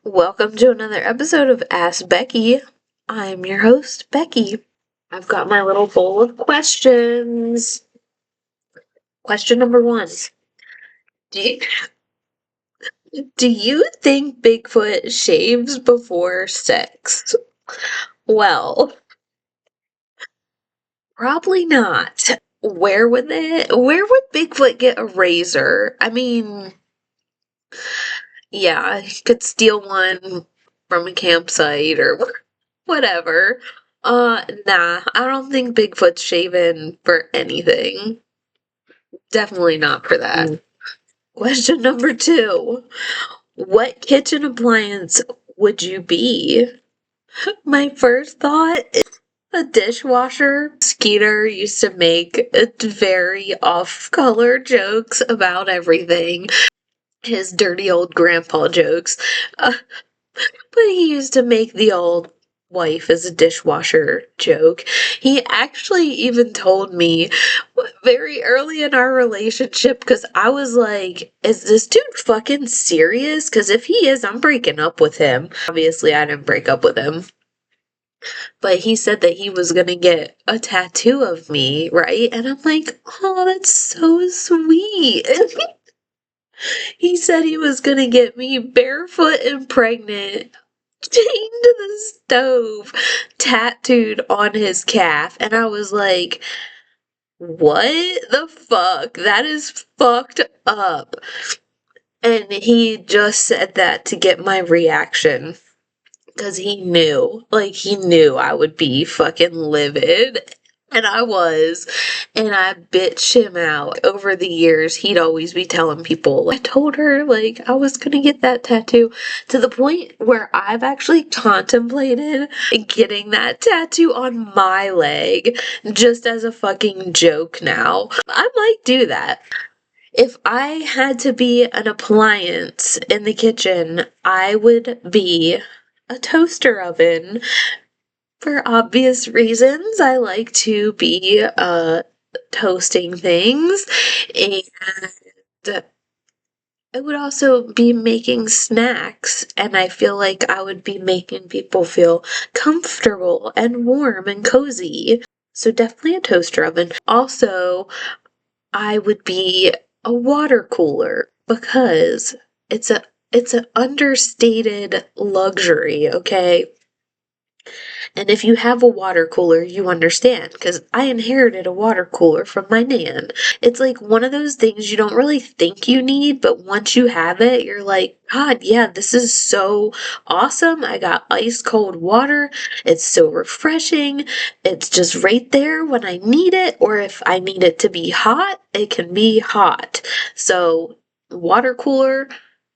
Welcome to another episode of Ask Becky. I'm your host, Becky. I've got my little bowl of questions. Question number one. Do you, do you think Bigfoot shaves before sex? Well, probably not. Where would Bigfoot get a razor? I mean, yeah, he could steal one from a campsite or whatever. Nah, I don't think Bigfoot's shaving for anything. Definitely not for that. Question number two. What kitchen appliance would you be? My first thought is a dishwasher. Skeeter used to make very off-color jokes about everything. His dirty old grandpa jokes. But he used to make the old wife as a dishwasher joke. He actually even told me very early in our relationship, because I was like, is this dude fucking serious? Because if he is, I'm breaking up with him. Obviously, I didn't break up with him. But he said that he was gonna get a tattoo of me, right? And I'm like, oh, that's so sweet. He said he was gonna get me barefoot and pregnant, chained to the stove, tattooed on his calf. And I was like, what the fuck? That is fucked up. And he just said that to get my reaction. Because he knew I would be fucking livid. And I was. And I bitched him out. Over the years, he'd always be telling people, I told her, I was gonna get that tattoo. To the point where I've actually contemplated getting that tattoo on my leg, just as a fucking joke now. I might do that. If I had to be an appliance in the kitchen, I would be a toaster oven. For obvious reasons, I like to be toasting things, and I would also be making snacks, and I feel like I would be making people feel comfortable and warm and cozy. So definitely a toaster oven. Also, I would be a water cooler because it's an understated luxury, okay? And if you have a water cooler, you understand, because I inherited a water cooler from my nan. It's like one of those things you don't really think you need, but once you have it, you're like, God, yeah, this is so awesome. I got ice cold water. It's so refreshing. It's just right there when I need it, or if I need it to be hot, it can be hot. So, water cooler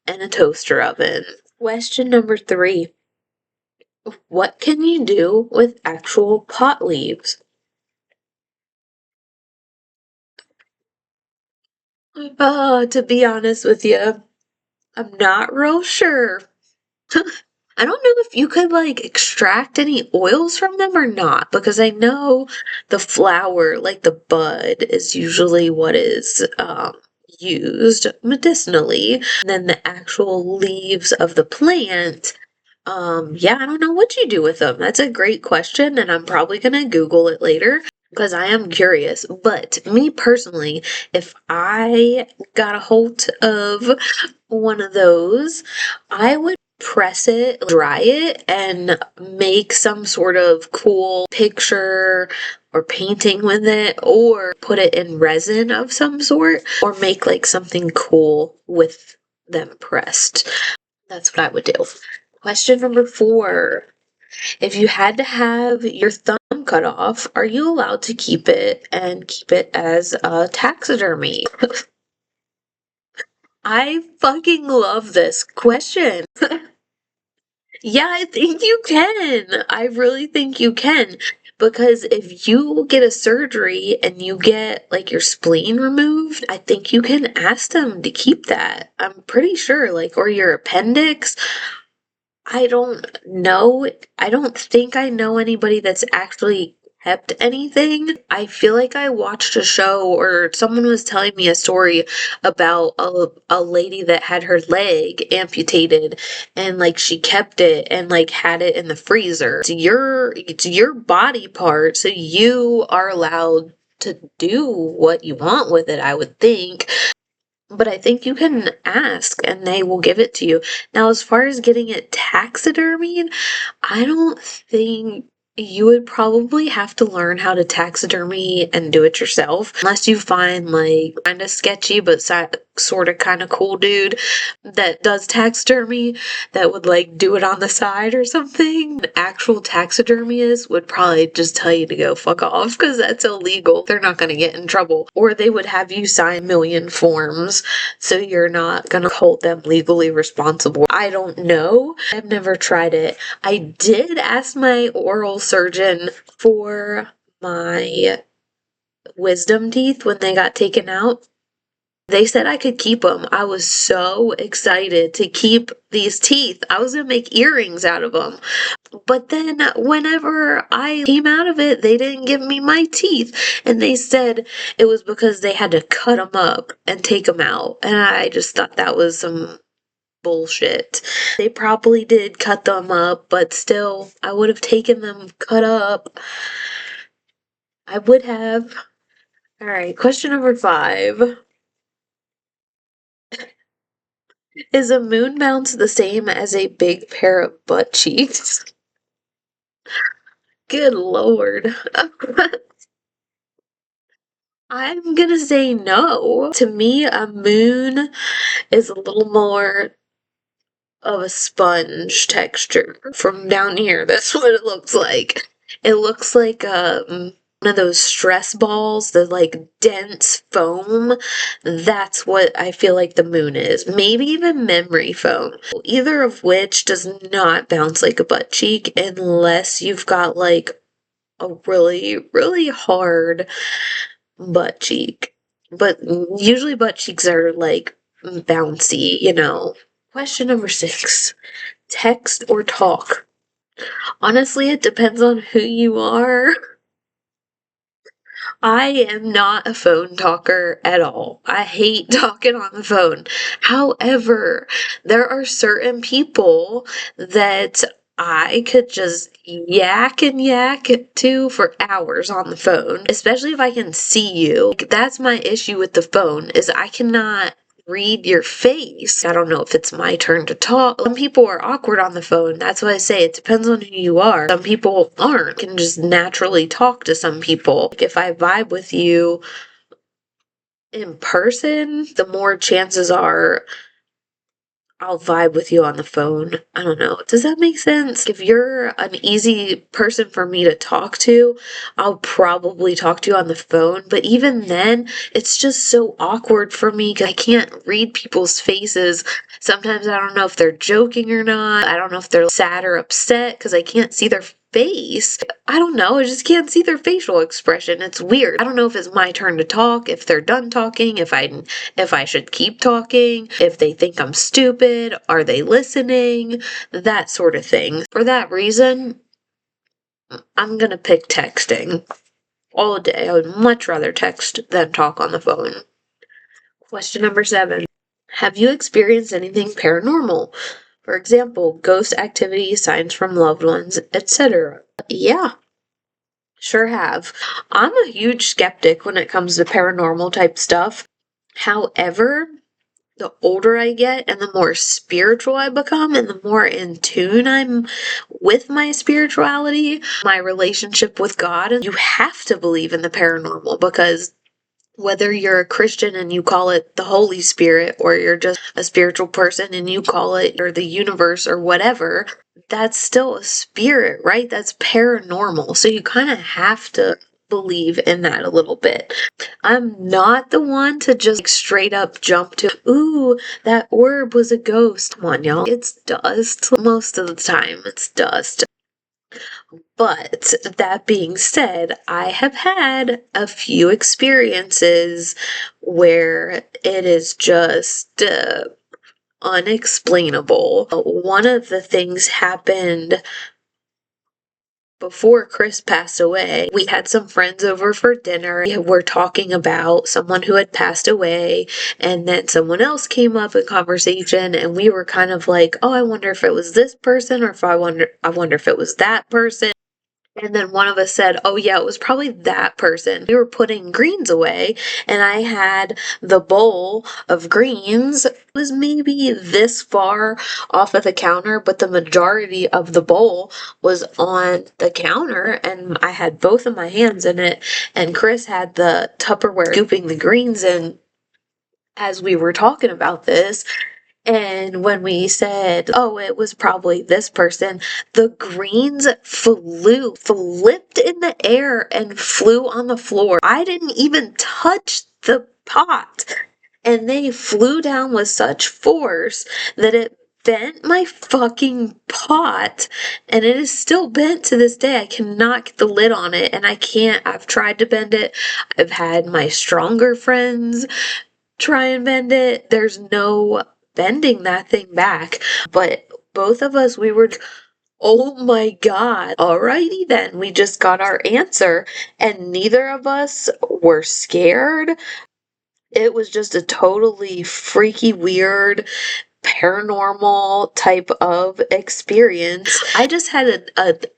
and a toaster oven. Question number three. What can you do with actual pot leaves? To be honest with you, I'm not real sure. I don't know if you could extract any oils from them or not, because I know the flower, like the bud, is usually what is used medicinally. And then the actual leaves of the plant, yeah, I don't know what you do with them. That's a great question, and I'm probably gonna Google it later because I am curious. But me personally, if I got a hold of one of those, I would press it, dry it, and make some sort of cool picture or painting with it, or put it in resin of some sort, or make something cool with them pressed. That's what I would do. Question number four. If you had to have your thumb cut off, are you allowed to keep it and keep it as a taxidermy? I fucking love this question. Yeah, I think you can. I really think you can. Because if you get a surgery and you get your spleen removed, I think you can ask them to keep that. I'm pretty sure, or your appendix. I don't know. I don't think I know anybody that's actually kept anything. I feel like I watched a show or someone was telling me a story about a lady that had her leg amputated and like she kept it and like had it in the freezer. It's your body part, so you are allowed to do what you want with it, I would think. But I think you can ask and they will give it to you. Now, as far as getting it taxidermied, I don't think you would probably have to learn how to taxidermy and do it yourself, unless you find like kind of sketchy but sort of kind of cool dude that does taxidermy that would like do it on the side or something. An actual taxidermist would probably just tell you to go fuck off because that's illegal. They're not going to get in trouble. Or they would have you sign a million forms so you're not going to hold them legally responsible. I don't know. I've never tried it. I did ask my oral surgeon for my wisdom teeth when they got taken out. They said I could keep them. I was so excited to keep these teeth. I was going to make earrings out of them. But then whenever I came out of it, they didn't give me my teeth. And they said it was because they had to cut them up and take them out. And I just thought that was some bullshit. They probably did cut them up, but still, I would have taken them cut up. I would have. All right, question number 5. Is a moon bounce the same as a big pair of butt cheeks? Good lord. I'm gonna say no. To me, a moon is a little more of a sponge texture from down here. That's what it looks like. It looks like one of those stress balls, the like dense foam. That's what I feel like the moon is. Maybe even memory foam. Either of which does not bounce like a butt cheek unless you've got like a really, really hard butt cheek. But usually butt cheeks are like bouncy, you know. Question number 6. Text or talk? Honestly, it depends on who you are. I am not a phone talker at all. I hate talking on the phone. However, there are certain people that I could just yak and yak to for hours on the phone, especially if I can see you. That's my issue with the phone is I cannot read your face. I don't know if it's my turn to talk. Some people are awkward on the phone. That's why I say it depends on who you are. Some people aren't. Can just naturally talk to some people. Like if I vibe with you in person, the more chances are I'll vibe with you on the phone. I don't know. Does that make sense? If you're an easy person for me to talk to, I'll probably talk to you on the phone. But even then, it's just so awkward for me because I can't read people's faces. Sometimes I don't know if they're joking or not. I don't know if they're sad or upset because I can't see their face. I don't know. I just can't see their facial expression. It's weird. I don't know if it's my turn to talk, if they're done talking, if I should keep talking, if they think I'm stupid, are they listening, that sort of thing. For that reason, I'm gonna pick texting all day. I would much rather text than talk on the phone. Question number 7. Have you experienced anything paranormal? For example, ghost activity, signs from loved ones, etc. Yeah, sure have. I'm a huge skeptic when it comes to paranormal type stuff. However, the older I get and the more spiritual I become and the more in tune I'm with my spirituality, my relationship with God, and you have to believe in the paranormal because whether you're a Christian and you call it the Holy Spirit or you're just a spiritual person and you call it or the universe or whatever, that's still a spirit, right? That's paranormal. So you kind of have to believe in that a little bit. I'm not the one to just straight up jump to, ooh, that orb was a ghost. Come on, y'all. It's dust. Most of the time, it's dust. But that being said, I have had a few experiences where it is just unexplainable. One of the things happened before Chris passed away, we had some friends over for dinner. We were talking about someone who had passed away, and then someone else came up in conversation, and we were kind of like, oh, I wonder if it was this person, or if I wonder if it was that person. And then one of us said, oh yeah, it was probably that person. We were putting greens away, and I had the bowl of greens. It was maybe this far off of the counter, but the majority of the bowl was on the counter, and I had both of my hands in it, and Chris had the Tupperware scooping the greens in as we were talking about this. And when we said, oh, it was probably this person, the greens flipped in the air and flew on the floor. I didn't even touch the pot. And they flew down with such force that it bent my fucking pot. And it is still bent to this day. I cannot get the lid on it. And I've tried to bend it. I've had my stronger friends try and bend it. There's no bending that thing back. But both of us, we were, oh my God. Alrighty then. We just got our answer, and neither of us were scared. It was just a totally freaky, weird, paranormal type of experience. I just had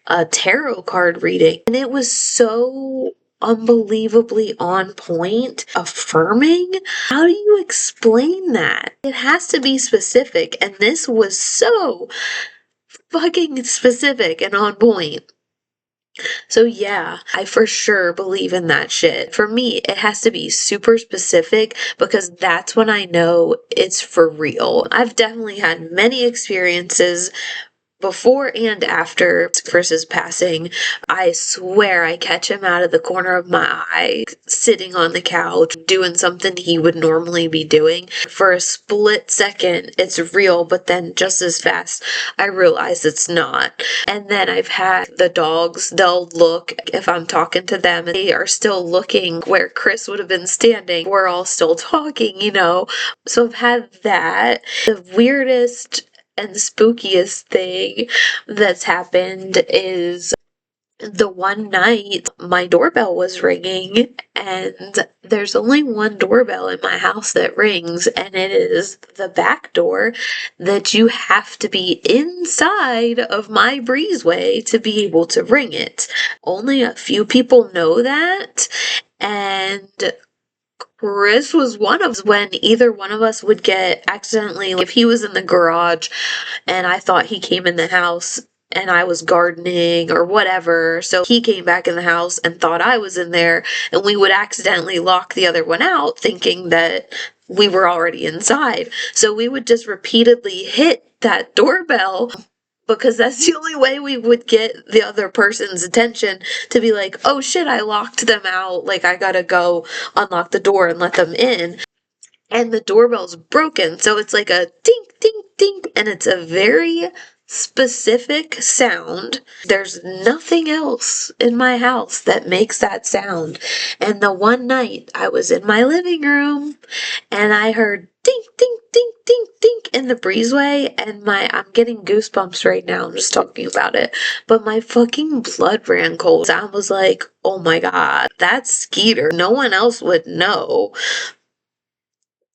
a tarot card reading, and it was so unbelievably on point, affirming. How do you explain that? It has to be specific, and this was so fucking specific and on point. So yeah, I for sure believe in that shit. For me, it has to be super specific, because that's when I know it's for real. I've definitely had many experiences before and after Chris's passing. I swear I catch him out of the corner of my eye, sitting on the couch, doing something he would normally be doing. For a split second, it's real, but then just as fast, I realize it's not. And then I've had the dogs, they'll look, if I'm talking to them, and they are still looking where Chris would have been standing. We're all still talking, you know? So I've had that. The weirdest and spookiest thing that's happened is the one night my doorbell was ringing, and there's only one doorbell in my house that rings, and it is the back door that you have to be inside of my breezeway to be able to ring it. Only a few people know that, and Chris was one of when either one of us would get accidentally, if he was in the garage and I thought he came in the house and I was gardening or whatever, so he came back in the house and thought I was in there, and we would accidentally lock the other one out thinking that we were already inside. So we would just repeatedly hit that doorbell, because that's the only way we would get the other person's attention to be like, oh shit, I locked them out, like I gotta go unlock the door and let them in. And the doorbell's broken, so it's like a dink, dink, dink, and it's a very specific sound. There's nothing else in my house that makes that sound. And the one night I was in my living room and I heard dink, dink, dink, dink, dink in the breezeway, and I'm getting goosebumps right now just talking about it. But my fucking blood ran cold. I was like, oh my God, that's Skeeter. No one else would know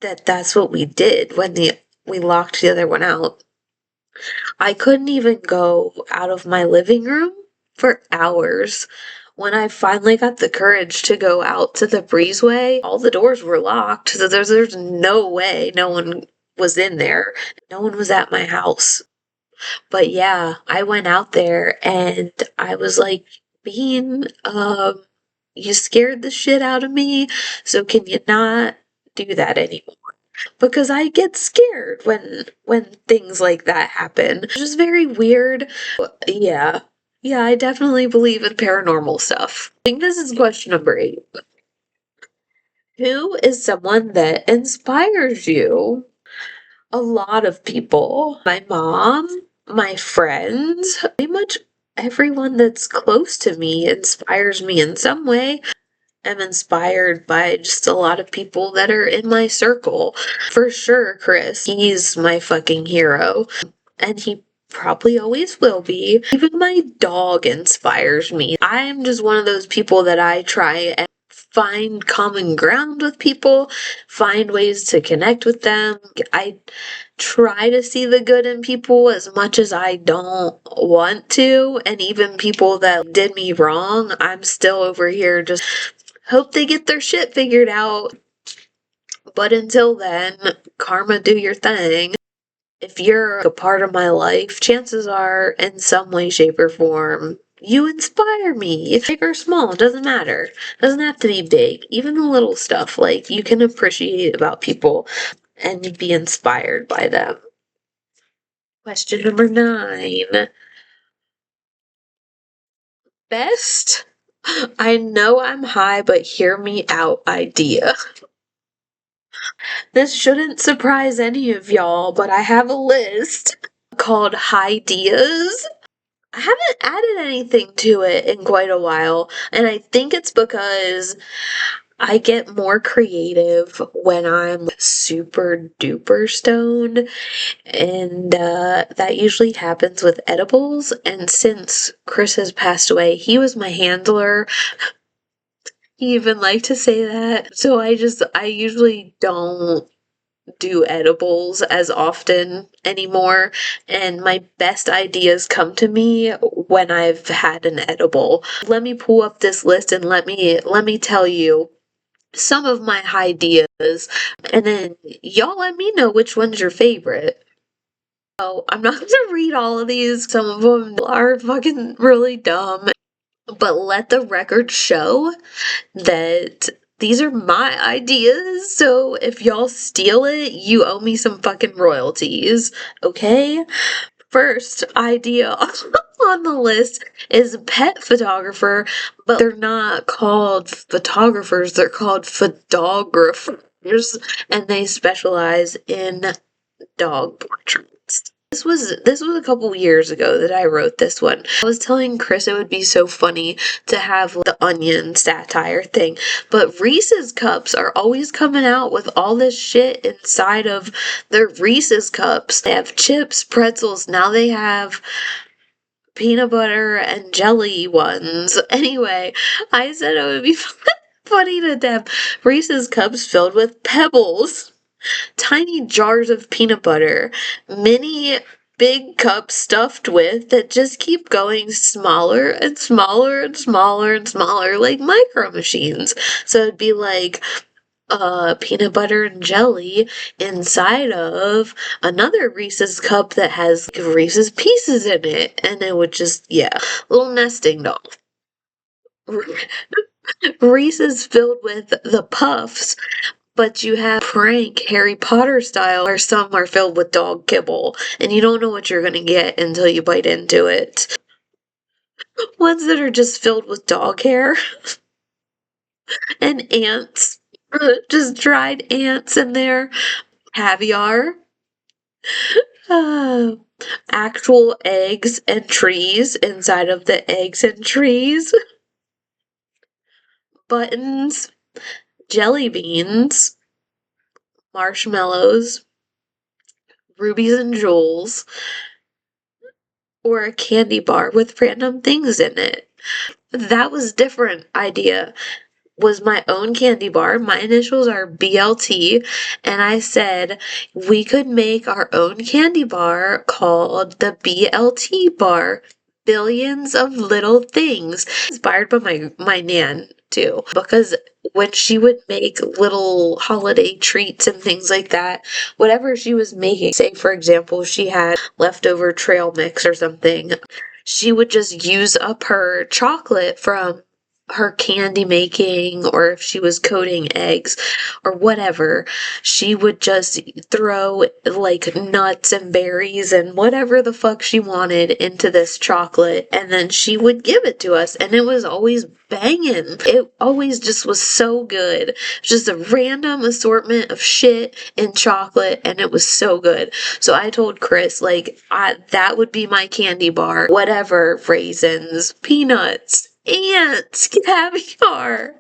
that that's what we did when we locked the other one out. I couldn't even go out of my living room for hours. When I finally got the courage to go out to the breezeway, all the doors were locked. So there's no way no one was in there. No one was at my house. But yeah, I went out there and I was like, Bean, you scared the shit out of me. So can you not do that anymore? Because I get scared when things like that happen. It's just very weird. Yeah. Yeah, I definitely believe in paranormal stuff. I think this is question number 8. Who is someone that inspires you? A lot of people. My mom, my friends, pretty much everyone that's close to me inspires me in some way. I'm inspired by just a lot of people that are in my circle. For sure, Chris, he's my fucking hero. And he probably always will be. Even my dog inspires me. I'm just one of those people that I try and find common ground with people, find ways to connect with them. I try to see the good in people as much as I don't want to, and even people that did me wrong, I'm still over here just hope they get their shit figured out. But until then, karma, do your thing. If you're a part of my life, chances are, in some way, shape, or form, you inspire me. It's big or small, it doesn't matter. It doesn't have to be big. Even the little stuff, like, you can appreciate about people and be inspired by them. Question number 9. Best I know I'm high, but hear me out idea. This shouldn't surprise any of y'all, but I have a list called high-deas. I haven't added anything to it in quite a while, and I think it's because I get more creative when I'm super duper stoned, and that usually happens with edibles. And since Chris has passed away, he was my handler. He even liked to say that. So I usually don't do edibles as often anymore, and my best ideas come to me when I've had an edible. Let me pull up this list and let me tell you some of my ideas, and then y'all let me know which one's your favorite. So I'm not gonna read all of these. Some of them are fucking really dumb, but let the record show that these are my ideas, so if y'all steal it, you owe me some fucking royalties, okay? First idea on the list is pet photographer, but they're not called photographers, they're called photographers, and they specialize in dog portraits. This was a couple years ago that I wrote this one. I was telling Chris it would be so funny to have the Onion satire thing, but Reese's cups are always coming out with all this shit inside of their Reese's cups. They have chips, pretzels, now they have peanut butter and jelly ones. Anyway, I said it would be funny to have Reese's cups filled with pebbles. Tiny jars of peanut butter, mini big cups stuffed with that just keep going smaller and smaller and smaller and smaller, like micro machines. So it'd be like peanut butter and jelly inside of another Reese's cup that has Reese's Pieces in it, and it would just, yeah, little nesting doll. Reese's filled with the puffs, but you have prank Harry Potter style, where some are filled with dog kibble, and you don't know what you're gonna get until you bite into it. Ones that are just filled with dog hair and ants, just dried ants in there. Caviar, uh, actual eggs and trees inside of the eggs and trees. Buttons, jelly beans, marshmallows, rubies and jewels, or a candy bar with random things in it. That was different idea. Was my own candy bar. My initials are BLT, and I said we could make our own candy bar called the BLT bar. Billions of little things. Inspired by my nan too, because when she would make little holiday treats and things like that, whatever she was making, say for example she had leftover trail mix or something, she would just use up her chocolate from her candy making, or if she was coating eggs or whatever, she would just throw like nuts and berries and whatever the fuck she wanted into this chocolate, and then she would give it to us, and it was always banging. It always just was so good. Just a random assortment of shit in chocolate, and it was so good. So I told Chris, like, that would be my candy bar. Whatever, raisins, peanuts, ants, caviar.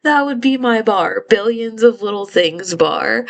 That would be my bar. Billions of little things bar.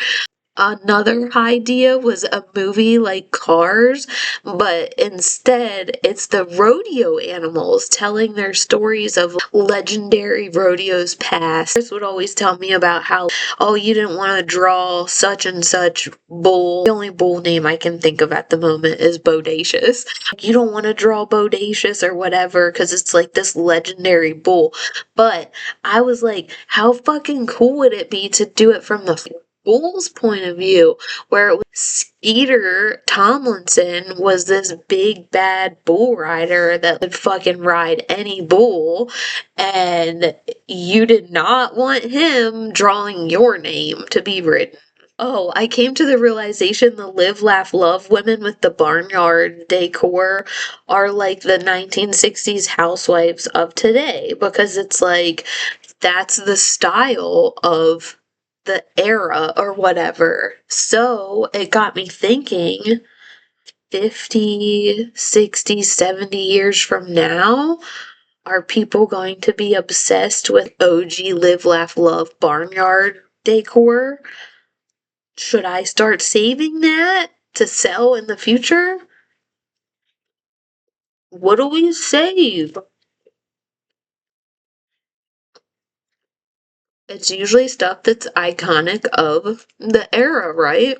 Another idea was a movie like Cars, but instead it's the rodeo animals telling their stories of legendary rodeos past. Chris would always tell me about how, oh, you didn't want to draw such and such bull. The only bull name I can think of at the moment is Bodacious. You don't want to draw Bodacious or whatever because it's like this legendary bull. But I was like, how fucking cool would it be to do it from the bull's point of view, where it was Skeeter Tomlinson was this big bad bull rider that would fucking ride any bull, and you did not want him drawing your name to be written. Oh, I came to the realization the live, laugh, love women with the barnyard decor are like the 1960s housewives of today, because it's like that's the style of the era or whatever. So it got me thinking 50, 60, 70 years from now, are people going to be obsessed with OG live, laugh, love barnyard decor? Should I start saving that to sell in the future? What do we save? It's usually stuff that's iconic of the era, right?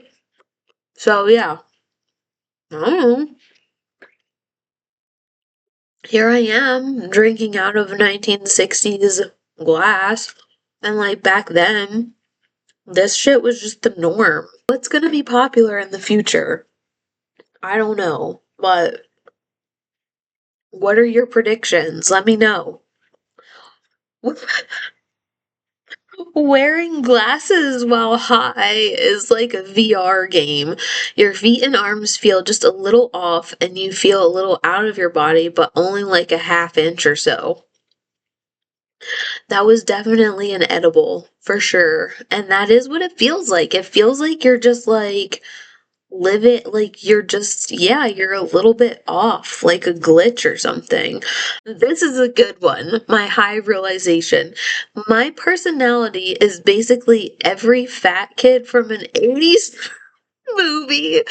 So yeah, I don't know. Here I am drinking out of 1960s glass, and like back then, this shit was just the norm. What's gonna be popular in the future? I don't know, but what are your predictions? Let me know. Wearing glasses while high is like a VR game. Your feet and arms feel just a little off, and you feel a little out of your body, but only like a half inch or so. That was definitely an edible, for sure. And that is what it feels like. It feels like you're just like live it like you're just, yeah, you're a little bit off, like a glitch or something. This is a good one. My high realization. My personality is basically every fat kid from an 80s movie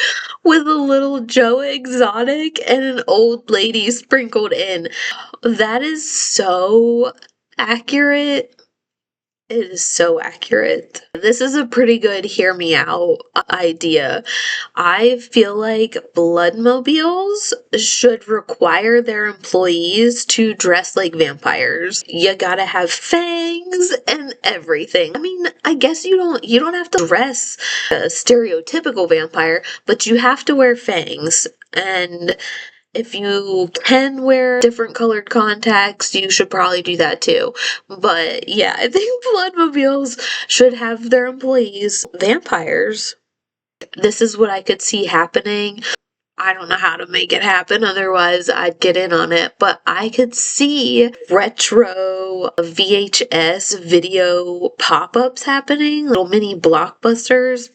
with a little Joe Exotic and an old lady sprinkled in. That is so accurate. It is so accurate. This is a pretty good hear me out idea. I feel like bloodmobiles should require their employees to dress like vampires. You gotta have fangs and everything. I mean, I guess you don't have to dress a stereotypical vampire, but you have to wear fangs. And if you can wear different colored contacts, you should probably do that too. But yeah, I think bloodmobiles should have their employees vampires. This is what I could see happening. I don't know how to make it happen, otherwise I'd get in on it. But I could see retro VHS video pop-ups happening, little mini blockbusters,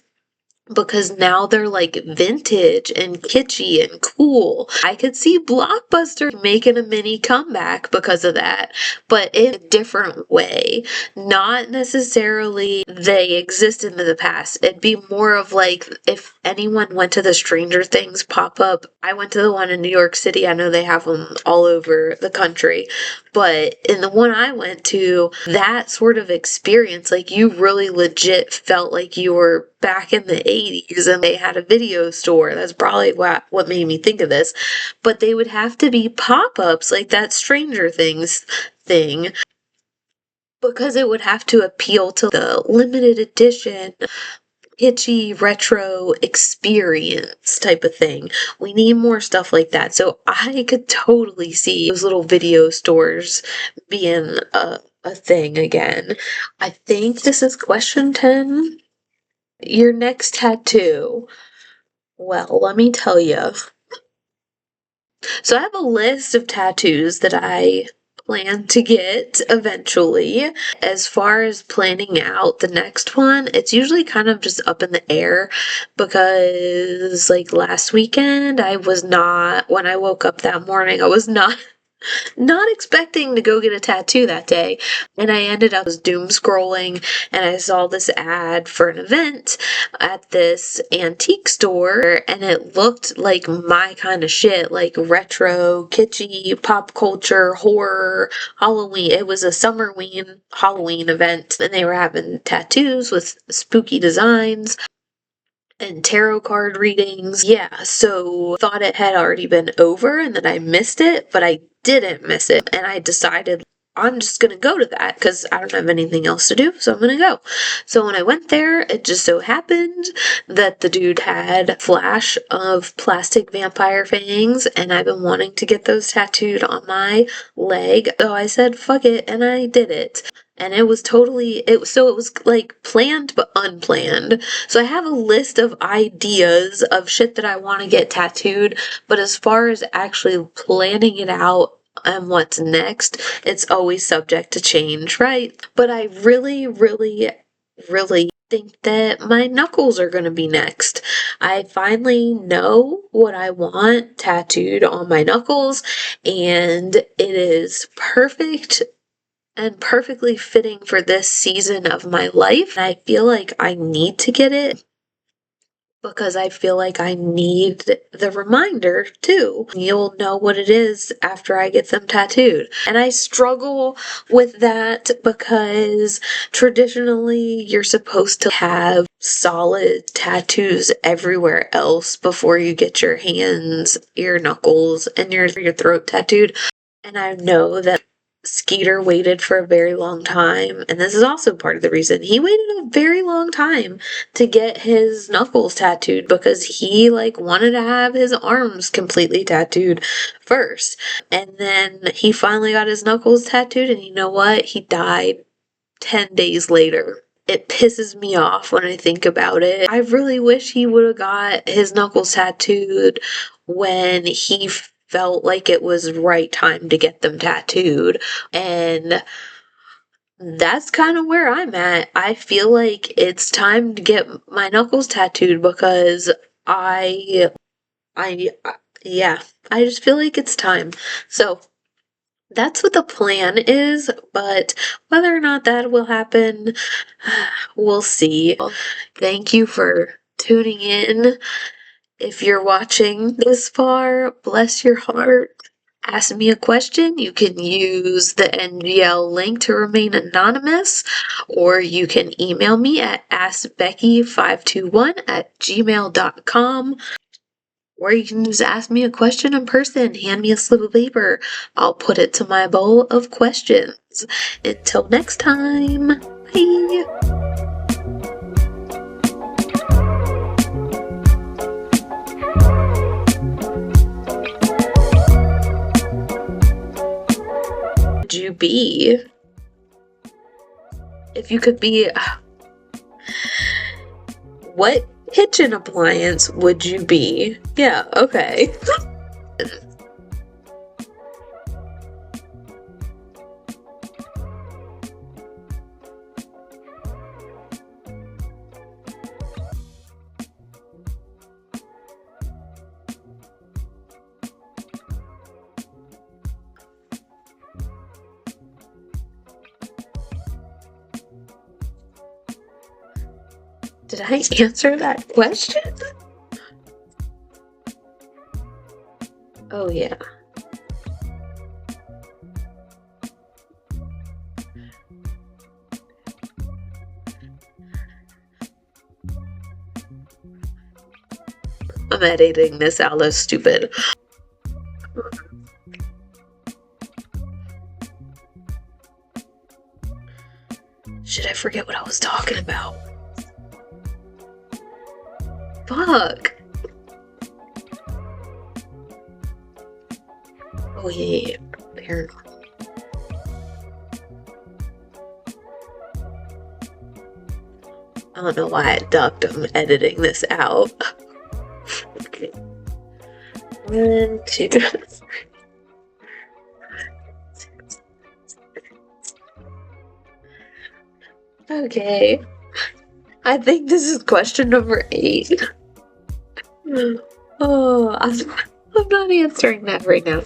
because now they're like vintage and kitschy and cool. I could see Blockbuster making a mini comeback because of that, but in a different way. Not necessarily they exist in the past. It'd be more of like if anyone went to the Stranger Things pop up. I went to the one in New York City. I know they have them all over the country. But in the one I went to, that sort of experience, like you really legit felt like you were back in the 80s and they had a video store. That's probably what made me think of this. But they would have to be pop-ups like that Stranger Things thing, because it would have to appeal to the limited edition itchy retro experience type of thing. We need more stuff like that. So I could totally see those little video stores being a thing again. I think this is question 10. Your next tattoo. Well, let me tell you. So I have a list of tattoos that I plan to get eventually. As far as planning out the next one, it's usually kind of just up in the air, because like last weekend, when I woke up that morning, I was not not expecting to go get a tattoo that day. And I ended up doom scrolling and I saw this ad for an event at this antique store and it looked like my kind of shit, like retro, kitschy, pop culture, horror, Halloween. It was a summerween Halloween event and they were having tattoos with spooky designs and tarot card readings. Yeah, so thought it had already been over and that I missed it, but I didn't miss it. And I decided I'm just gonna go to that because I don't have anything else to do, so I'm gonna go. So when I went there, it just so happened that the dude had a flash of plastic vampire fangs, and I've been wanting to get those tattooed on my leg. So I said, fuck it, and I did it. And it was like planned but unplanned. So I have a list of ideas of shit that I want to get tattooed, but as far as actually planning it out and what's next, it's always subject to change, right? But I really, really, really think that my knuckles are going to be next. I finally know what I want tattooed on my knuckles, and it is perfect and perfectly fitting for this season of my life. I feel like I need to get it because I feel like I need the reminder too. You'll know what it is after I get them tattooed. And I struggle with that because traditionally you're supposed to have solid tattoos everywhere else before you get your hands, your knuckles, and your throat tattooed. And I know that Skeeter waited for a very long time, and this is also part of the reason he waited a very long time to get his knuckles tattooed because he wanted to have his arms completely tattooed first. And then he finally got his knuckles tattooed, and you know what? He died 10 days later. It pisses me off when I think about it. I really wish he would have got his knuckles tattooed when he felt like it was right time to get them tattooed. And that's kind of where I'm at. I feel like it's time to get my knuckles tattooed because yeah, I just feel like it's time. So that's what the plan is, but whether or not that will happen, we'll see. Thank you for tuning in. If you're watching this far, bless your heart. Ask me a question. You can use the ngl link to remain anonymous, or you can email me at askbecky521@gmail.com. Or you can just ask me a question in person. Hand me a slip of paper. I'll put it to my bowl of questions. Until next time, bye. You be if you could be what kitchen appliance would you be? Yeah, okay. Did I answer that question? Oh, yeah. I'm editing this out. That's stupid. Should I forget what I was talking about? Fuck. Oh yeah, paranormal. I don't know why I ducked. I'm editing this out. Okay. 1, 2, 3. Okay. I think this is question number 8. Oh, I'm not answering that right now.